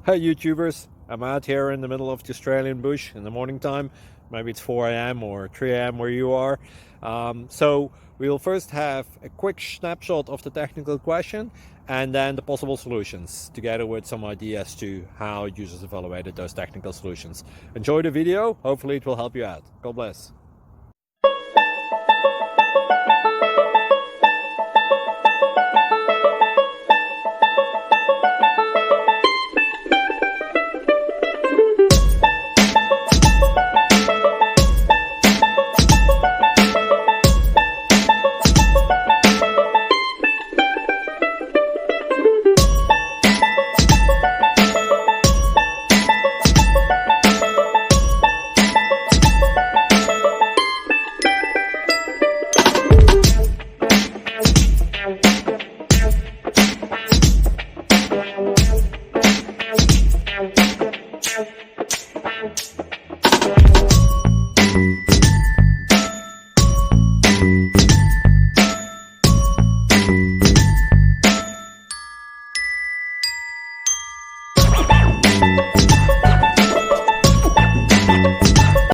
Hey YouTubers, I'm out here in the middle of the Australian bush in the morning time. Maybe it's 4 a.m. or 3 a.m. where you are. So we'll first have a quick snapshot of the technical question and then the possible solutions, together with some ideas to how users evaluated those technical solutions. Enjoy the video, hopefully it will help you out. God bless.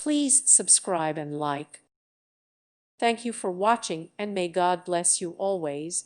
Please subscribe and like. Thank you for watching, and may God bless you always.